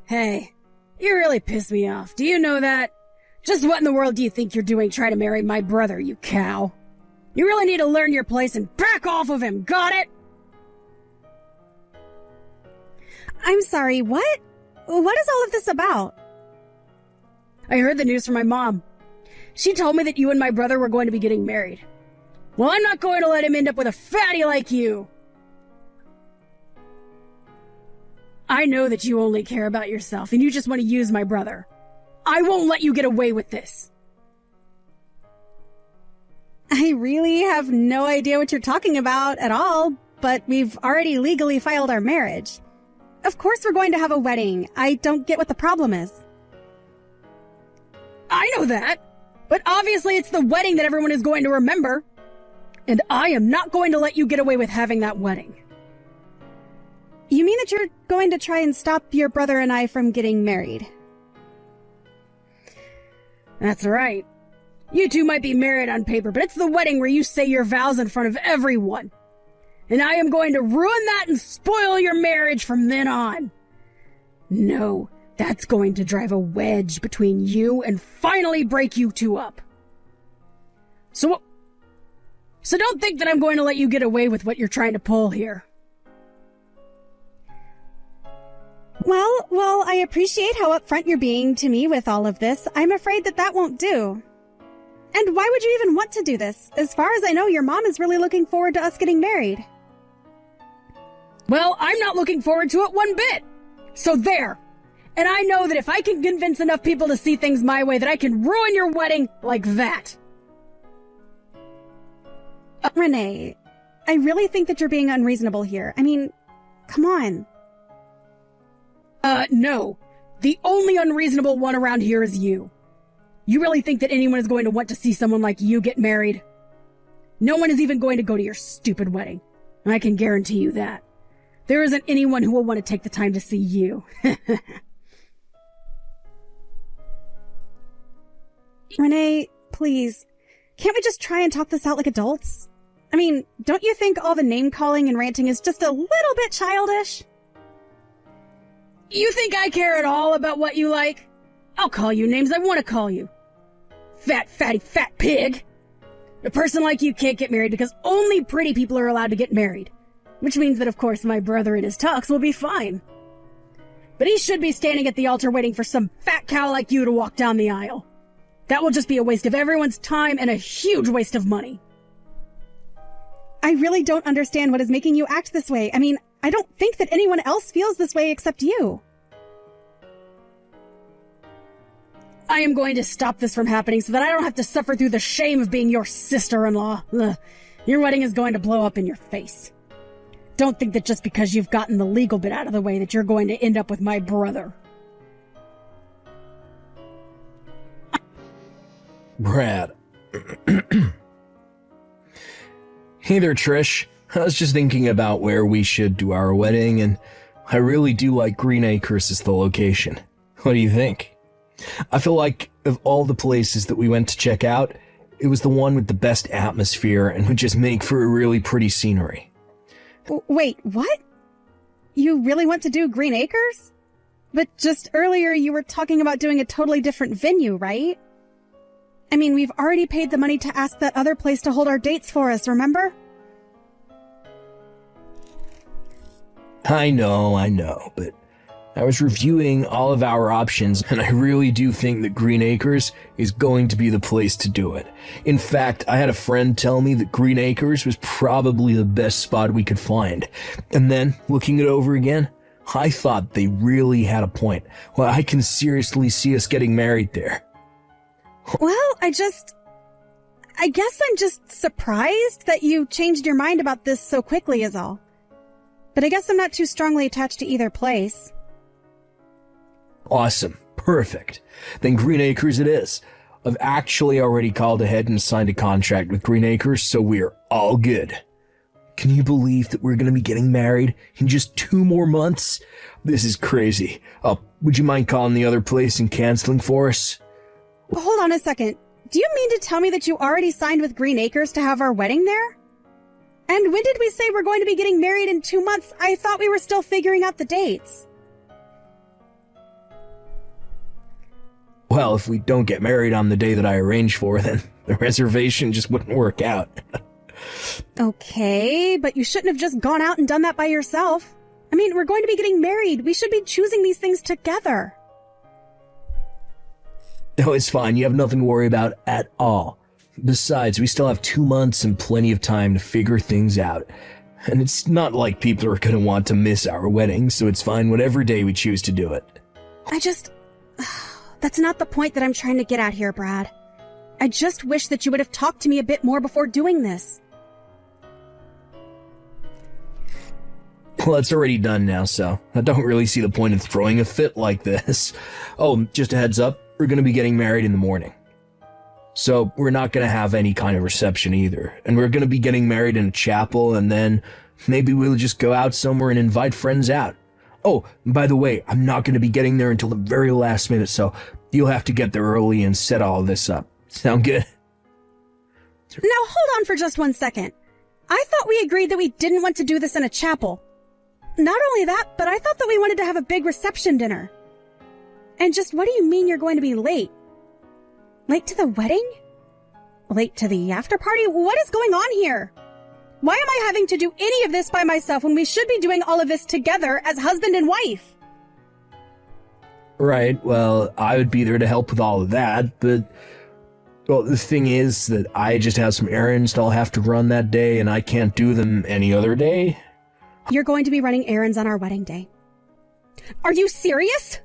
Hey, you really piss me off. Do you know that? Just what in the world do you think you're doing trying to marry my brother, you cow? You really need to learn your place and back off of him, got it? I'm sorry, what? What is all of this about? I heard the news from my mom. She told me that you and my brother were going to be getting married. Well, I'm not going to let him end up with a fatty like you. I know that you only care about yourself and you just want to use my brother. I won't let you get away with this. I really have no idea what you're talking about at all, but we've already legally filed our marriage. Of course we're going to have a wedding. I don't get what the problem is. I know that, but obviously it's the wedding that everyone is going to remember. And I am not going to let you get away with having that wedding. You mean that you're going to try and stop your brother and I from getting married? That's right. You two might be married on paper, but it's the wedding where you say your vows in front of everyone. And I am going to ruin that and spoil your marriage from then on. No, that's going to drive a wedge between you and finally break you two up. So don't think that I'm going to let you get away with what you're trying to pull here. Well, I appreciate how upfront you're being to me with all of this. I'm afraid that won't do. And why would you even want to do this? As far as I know, your mom is really looking forward to us getting married. Well, I'm not looking forward to it one bit. So there. And I know that if I can convince enough people to see things my way, that I can ruin your wedding like that. Renee, I really think that you're being unreasonable here. I mean, come on. No. The only unreasonable one around here is you. You really think that anyone is going to want to see someone like you get married? No one is even going to go to your stupid wedding. I can guarantee you that. There isn't anyone who will want to take the time to see you. Renee, please. Can't we just try and talk this out like adults? I mean, don't you think all the name-calling and ranting is just a little bit childish? You think I care at all about what you like? I'll call you names I want to call you. Fat, fatty, fat pig. A person like you can't get married because only pretty people are allowed to get married. Which means that, of course, my brother in his tux will be fine. But he should be standing at the altar waiting for some fat cow like you to walk down the aisle. That will just be a waste of everyone's time and a huge waste of money. I really don't understand what is making you act this way. I mean, I don't think that anyone else feels this way except you. I am going to stop this from happening so that I don't have to suffer through the shame of being your sister-in-law. Ugh. Your wedding is going to blow up in your face. Don't think that just because you've gotten the legal bit out of the way that you're going to end up with my brother. Brad. Hey there, Trish. I was just thinking about where we should do our wedding, and I really do like Green Acres as the location. What do you think? I feel like of all the places that we went to check out, it was the one with the best atmosphere and would just make for a really pretty scenery. Wait, what? You really want to do Green Acres? But just earlier you were talking about doing a totally different venue, right? I mean, we've already paid the money to ask that other place to hold our dates for us, remember? I know, but I was reviewing all of our options, and I really do think that Green Acres is going to be the place to do it. In fact, I had a friend tell me that Green Acres was probably the best spot we could find. And then, looking it over again, I thought they really had a point. Well, I can seriously see us getting married there. Well, I guess I'm just surprised that you changed your mind about this so quickly is all. But I guess I'm not too strongly attached to either place. Awesome. Perfect. Then Green Acres it is. I've actually already called ahead and signed a contract with Green Acres, so we're all good. Can you believe that we're going to be getting married in just 2 more months? This is crazy. Would you mind calling the other place and canceling for us? Hold on a second. Do you mean to tell me that you already signed with Green Acres to have our wedding there? And when did we say we're going to be getting married in 2 months? I thought we were still figuring out the dates. Well, if we don't get married on the day that I arranged for, then the reservation just wouldn't work out. Okay, but you shouldn't have just gone out and done that by yourself. I mean, we're going to be getting married. We should be choosing these things together. No, it's fine. You have nothing to worry about at all. Besides, we still have 2 months and plenty of time to figure things out. And it's not like people are going to want to miss our wedding, so it's fine whatever day we choose to do it. That's not the point that I'm trying to get at here, Brad. I just wish that you would have talked to me a bit more before doing this. Well, it's already done now, so I don't really see the point in throwing a fit like this. Oh, just a heads up, we're going to be getting married in the morning. So we're not going to have any kind of reception either. And we're going to be getting married in a chapel, and then maybe we'll just go out somewhere and invite friends out. Oh, by the way, I'm not going to be getting there until the very last minute, so you'll have to get there early and set all this up. Sound good? Now hold on for just 1 second. I thought we agreed that we didn't want to do this in a chapel. Not only that, but I thought that we wanted to have a big reception dinner. And just what do you mean you're going to be late? Late to the wedding? Late to the after party? What is going on here? Why am I having to do any of this by myself when we should be doing all of this together as husband and wife? Right, well, I would be there to help with all of that, but... Well, the thing is that I just have some errands I'll have to run that day, and I can't do them any other day. You're going to be running errands on our wedding day. Are you serious?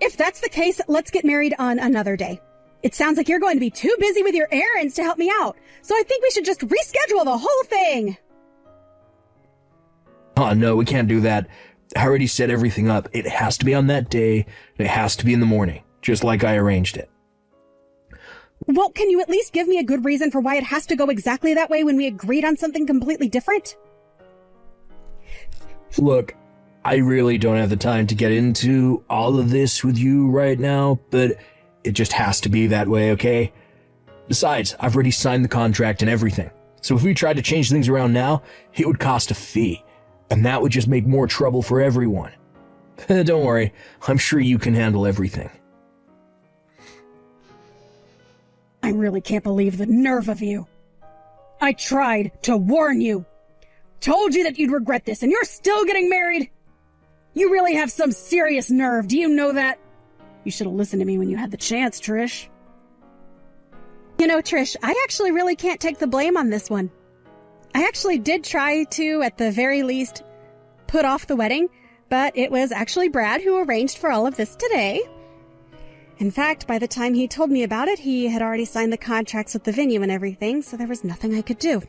If that's the case, let's get married on another day. It sounds like you're going to be too busy with your errands to help me out, so I think we should just reschedule the whole thing. Oh, no, we can't do that. I already set everything up. It has to be on that day, and it has to be in the morning, just like I arranged it. Well, can you at least give me a good reason for why it has to go exactly that way when we agreed on something completely different? Look, I really don't have the time to get into all of this with you right now, but it just has to be that way, okay? Besides, I've already signed the contract and everything. So if we tried to change things around now, it would cost a fee. And that would just make more trouble for everyone. Don't worry, I'm sure you can handle everything. I really can't believe the nerve of you. I tried to warn you. Told you that you'd regret this, and you're still getting married? You really have some serious nerve, do you know that? You should have listened to me when you had the chance, Trish. You know, Trish, I actually really can't take the blame on this one. I actually did try to, at the very least, put off the wedding, but it was actually Brad who arranged for all of this today. In fact, by the time he told me about it, he had already signed the contracts with the venue and everything, so there was nothing I could do.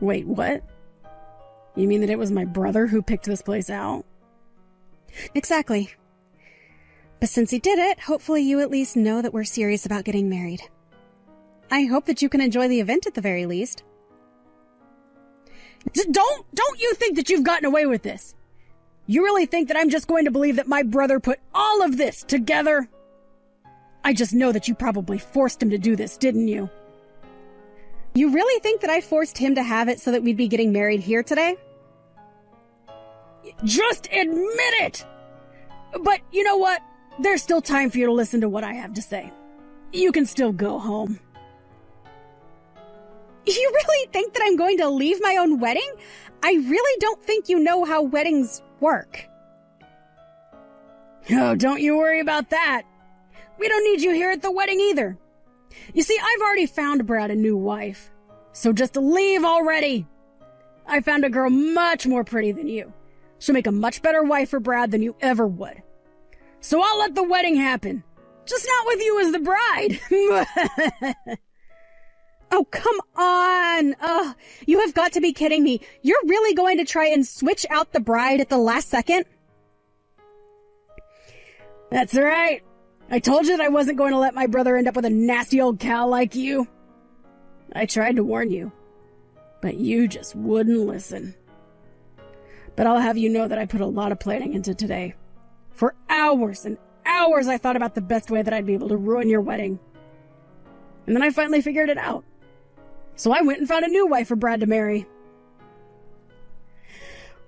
Wait, what? You mean that it was my brother who picked this place out? Exactly. But since he did it, hopefully you at least know that we're serious about getting married. I hope that you can enjoy the event at the very least. Don't you think that you've gotten away with this? You really think that I'm just going to believe that my brother put all of this together? I just know that you probably forced him to do this, didn't you? You really think that I forced him to have it so that we'd be getting married here today? Just admit it! But you know what? There's still time for you to listen to what I have to say. You can still go home. You really think that I'm going to leave my own wedding? I really don't think you know how weddings work. Oh, don't you worry about that. We don't need you here at the wedding either. You see, I've already found Brad a new wife. So just leave already. I found a girl much more pretty than you. She'll make a much better wife for Brad than you ever would. So I'll let the wedding happen. Just not with you as the bride. Oh, come on. You have got to be kidding me. You're really going to try and switch out the bride at the last second? That's right. I told you that I wasn't going to let my brother end up with a nasty old cow like you. I tried to warn you, but you just wouldn't listen. But I'll have you know that I put a lot of planning into today. For hours and hours I thought about the best way that I'd be able to ruin your wedding. And then I finally figured it out. So I went and found a new wife for Brad to marry.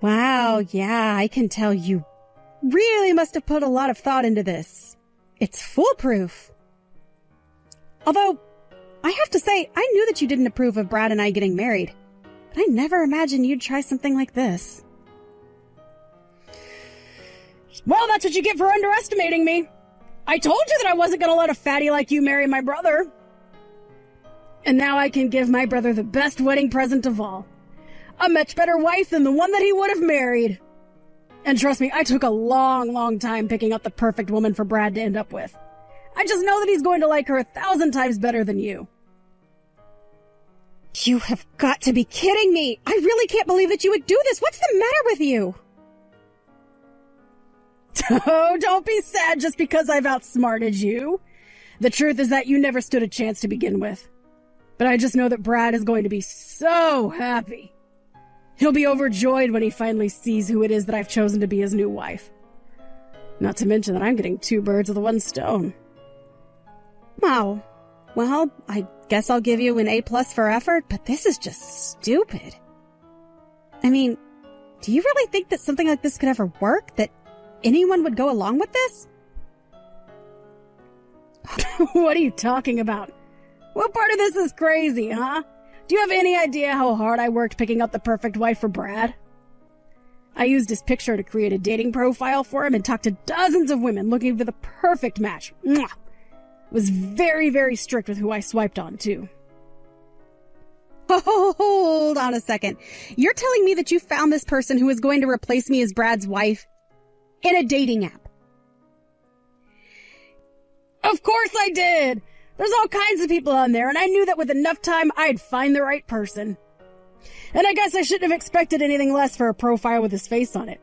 Wow, yeah, I can tell you really must have put a lot of thought into this. It's foolproof. Although, I have to say, I knew that you didn't approve of Brad and I getting married, but I never imagined you'd try something like this. Well, that's what you get for underestimating me. I told you that I wasn't going to let a fatty like you marry my brother. And now I can give my brother the best wedding present of all. A much better wife than the one that he would have married. And trust me, I took a long, long time picking out the perfect woman for Brad to end up with. I just know that he's going to like her 1,000 times better than you. You have got to be kidding me! I really can't believe that you would do this! What's the matter with you? Oh, don't be sad just because I've outsmarted you. The truth is that you never stood a chance to begin with. But I just know that Brad is going to be so happy. He'll be overjoyed when he finally sees who it is that I've chosen to be his new wife. Not to mention that I'm getting 2 birds with 1 stone. Wow. Well, I guess I'll give you an A+ for effort, but this is just stupid. I mean, do you really think that something like this could ever work? That anyone would go along with this? What are you talking about? What part of this is crazy, huh? Do you have any idea how hard I worked picking out the perfect wife for Brad? I used his picture to create a dating profile for him and talked to dozens of women looking for the perfect match. Mwah! Was very, very strict with who I swiped on, too. Hold on a second. You're telling me that you found this person who is going to replace me as Brad's wife in a dating app? Of course I did! There's all kinds of people on there, and I knew that with enough time, I'd find the right person. And I guess I shouldn't have expected anything less for a profile with his face on it.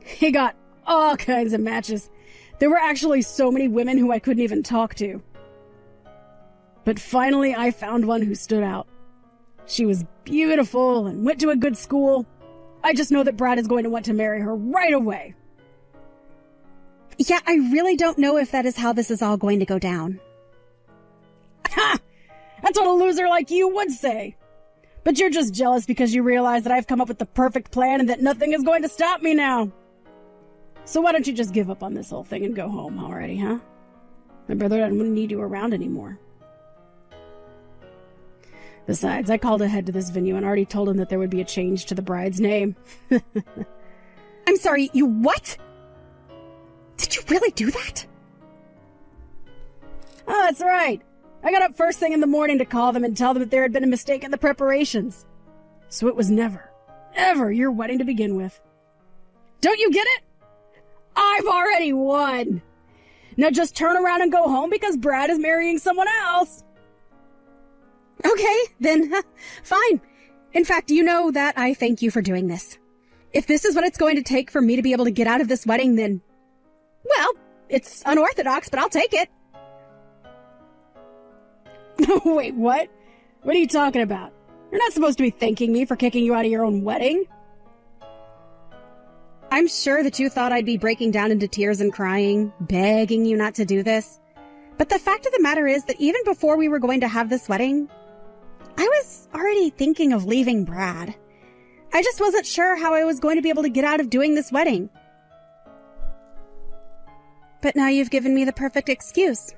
He got all kinds of matches. There were actually so many women who I couldn't even talk to. But finally, I found one who stood out. She was beautiful and went to a good school. I just know that Brad is going to want to marry her right away. Yeah, I really don't know if that is how this is all going to go down. Ha! That's what a loser like you would say. But you're just jealous because you realize that I've come up with the perfect plan and that nothing is going to stop me now. So why don't you just give up on this whole thing and go home already, huh? My brother doesn't need you around anymore. Besides, I called ahead to this venue and already told him that there would be a change to the bride's name. I'm sorry, you what? Did you really do that? Oh, that's right. I got up first thing in the morning to call them and tell them that there had been a mistake in the preparations. So it was never, ever your wedding to begin with. Don't you get it? I've already won. Now just turn around and go home because Brad is marrying someone else. Okay, then, fine. In fact, you know that I thank you for doing this. If this is what it's going to take for me to be able to get out of this wedding, then, well, it's unorthodox, but I'll take it. Wait, what? What are you talking about? You're not supposed to be thanking me for kicking you out of your own wedding. I'm sure that you thought I'd be breaking down into tears and crying, begging you not to do this. But the fact of the matter is that even before we were going to have this wedding, I was already thinking of leaving Brad. I just wasn't sure how I was going to be able to get out of doing this wedding. But now you've given me the perfect excuse.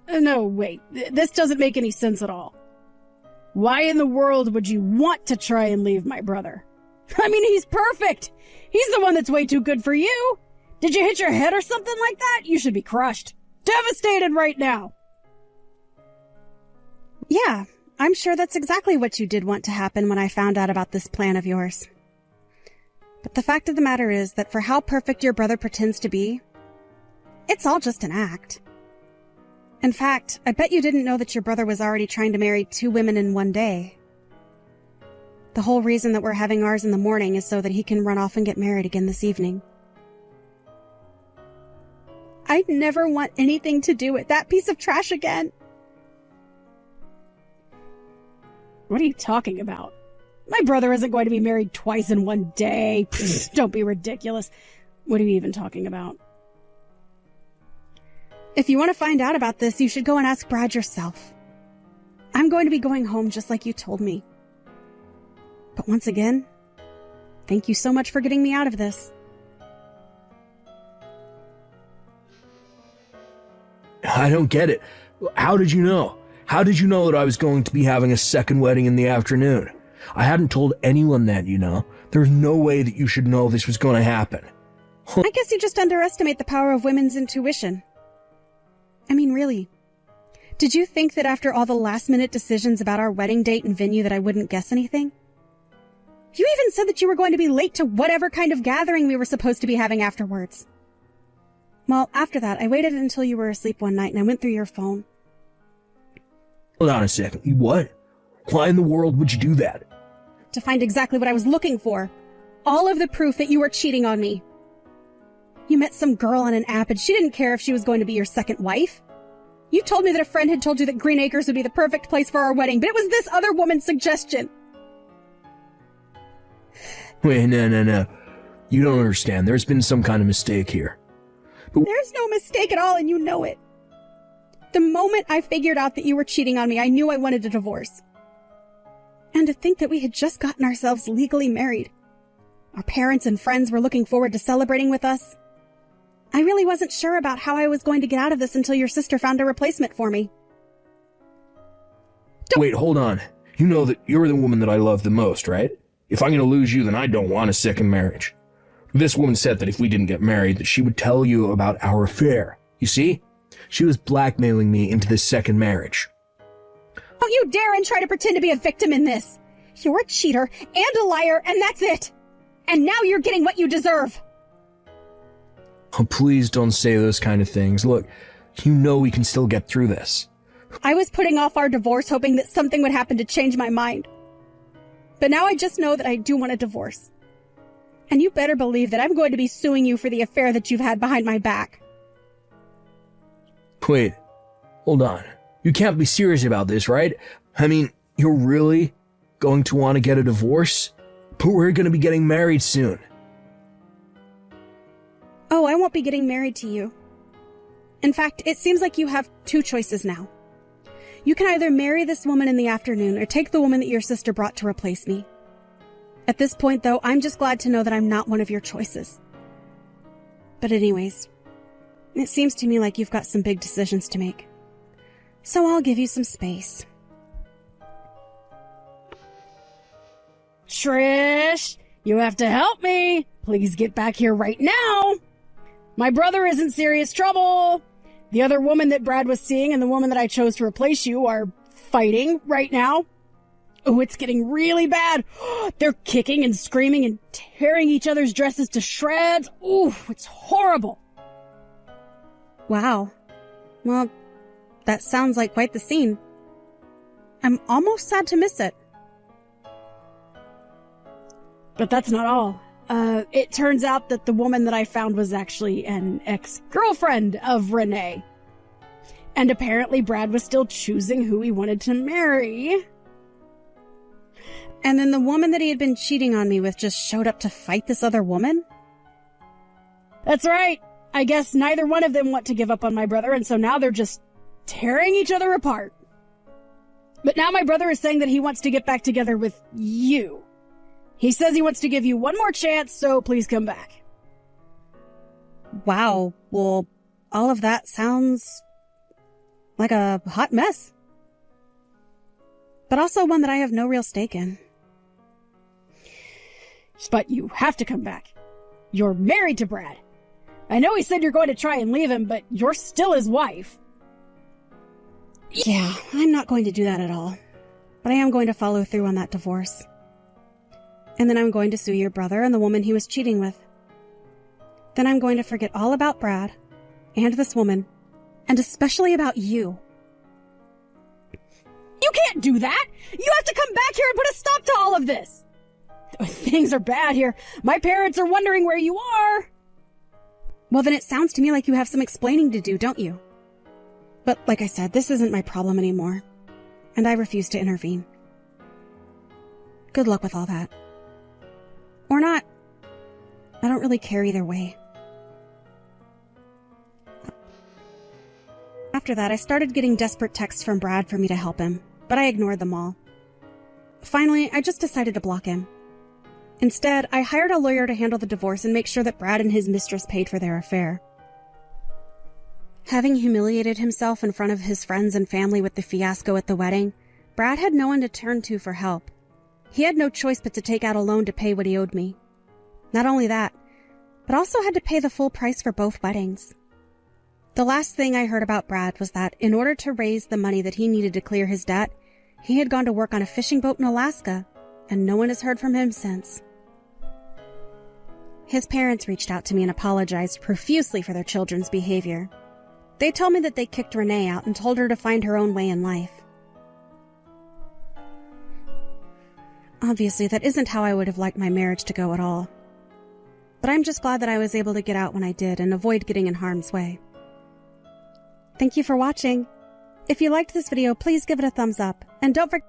No, wait. This doesn't make any sense at all. Why in the world would you want to try and leave my brother? I mean, he's perfect. He's the one that's way too good for you. Did you hit your head or something like that? You should be crushed. Devastated right now. Yeah, I'm sure that's exactly what you did want to happen when I found out about this plan of yours. But the fact of the matter is that for how perfect your brother pretends to be, it's all just an act. In fact, I bet you didn't know that your brother was already trying to marry 2 women in one day. The whole reason that we're having ours in the morning is so that he can run off and get married again this evening. I'd never want anything to do with that piece of trash again. What are you talking about? My brother isn't going to be married twice in one day. Don't be ridiculous. What are you even talking about? If you want to find out about this, you should go and ask Brad yourself. I'm going to be going home just like you told me. But once again, Thank you so much for getting me out of this. I don't get it. How did you know? How did you know that I was going to be having a second wedding in the afternoon? I hadn't told anyone that, you know. There's no way that you should know this was going to happen. I guess you just underestimate the power of women's intuition. I mean, really. Did you think that after all the last-minute decisions about our wedding date and venue that I wouldn't guess anything? You even said that you were going to be late to whatever kind of gathering we were supposed to be having afterwards. Well, after that, I waited until you were asleep one night and I went through your phone. Hold on a second. What? Why in the world would you do that? To find exactly what I was looking for. All of the proof that you were cheating on me. You met some girl on an app and she didn't care if she was going to be your second wife. You told me that a friend had told you that Green Acres would be the perfect place for our wedding, but it was this other woman's suggestion. Wait, no. You don't understand. There's been some kind of mistake here. There's no mistake at all, and you know it. The moment I figured out that you were cheating on me, I knew I wanted a divorce. And to think that we had just gotten ourselves legally married. Our parents and friends were looking forward to celebrating with us. I really wasn't sure about how I was going to get out of this until your sister found a replacement for me. Wait, hold on. You know that you're the woman that I love the most, right? If I'm going to lose you, then I don't want a second marriage. This woman said that if we didn't get married, that she would tell you about our affair. You see? She was blackmailing me into this second marriage. Don't you dare and try to pretend to be a victim in this. You're a cheater and a liar, and that's it. And now you're getting what you deserve. Oh, please don't say those kind of things. Look, you know we can still get through this. I was putting off our divorce hoping that something would happen to change my mind. But now I just know that I do want a divorce. And you better believe that I'm going to be suing you for the affair that you've had behind my back. Wait, hold on. You can't be serious about this, right? I mean, you're really going to want to get a divorce? But we're going to be getting married soon. Oh, I won't be getting married to you. In fact, it seems like you have two choices now. You can either marry this woman in the afternoon or take the woman that your sister brought to replace me. At this point, though, I'm just glad to know that I'm not one of your choices. But anyways, it seems to me like you've got some big decisions to make. So I'll give you some space. Trish, you have to help me. Please get back here right now. My brother is in serious trouble. The other woman that Brad was seeing and the woman that I chose to replace you are fighting right now. Oh, it's getting really bad. They're kicking and screaming and tearing each other's dresses to shreds. Ooh, it's horrible. Wow. Well, that sounds like quite the scene. I'm almost sad to miss it. But that's not all. It turns out that the woman that I found was actually an ex-girlfriend of Renee. And apparently Brad was still choosing who he wanted to marry. And then the woman that he had been cheating on me with just showed up to fight this other woman? That's right. I guess neither one of them want to give up on my brother, and so now they're just tearing each other apart. But now my brother is saying that he wants to get back together with you. He says he wants to give you one more chance, so please come back. Wow. Well, all of that sounds like a hot mess. But also one that I have no real stake in. But you have to come back. You're married to Brad. I know he said you're going to try and leave him, but you're still his wife. Yeah, I'm not going to do that at all. But I am going to follow through on that divorce. And then I'm going to sue your brother and the woman he was cheating with. Then I'm going to forget all about Brad and this woman, and especially about you. You can't do that! You have to come back here and put a stop to all of this! Things are bad here. My parents are wondering where you are. Well, then it sounds to me like you have some explaining to do, don't you? But like I said, this isn't my problem anymore. And I refuse to intervene. Good luck with all that. Or not. I don't really care either way. After that, I started getting desperate texts from Brad for me to help him, but I ignored them all. Finally, I just decided to block him. Instead, I hired a lawyer to handle the divorce and make sure that Brad and his mistress paid for their affair. Having humiliated himself in front of his friends and family with the fiasco at the wedding, Brad had no one to turn to for help. He had no choice but to take out a loan to pay what he owed me. Not only that, but also had to pay the full price for both weddings. The last thing I heard about Brad was that, in order to raise the money that he needed to clear his debt, he had gone to work on a fishing boat in Alaska, and no one has heard from him since. His parents reached out to me and apologized profusely for their children's behavior. They told me that they kicked Renee out and told her to find her own way in life. Obviously, that isn't how I would have liked my marriage to go at all. But I'm just glad that I was able to get out when I did and avoid getting in harm's way. Thank you for watching. If you liked this video, please give it a thumbs up, and don't forget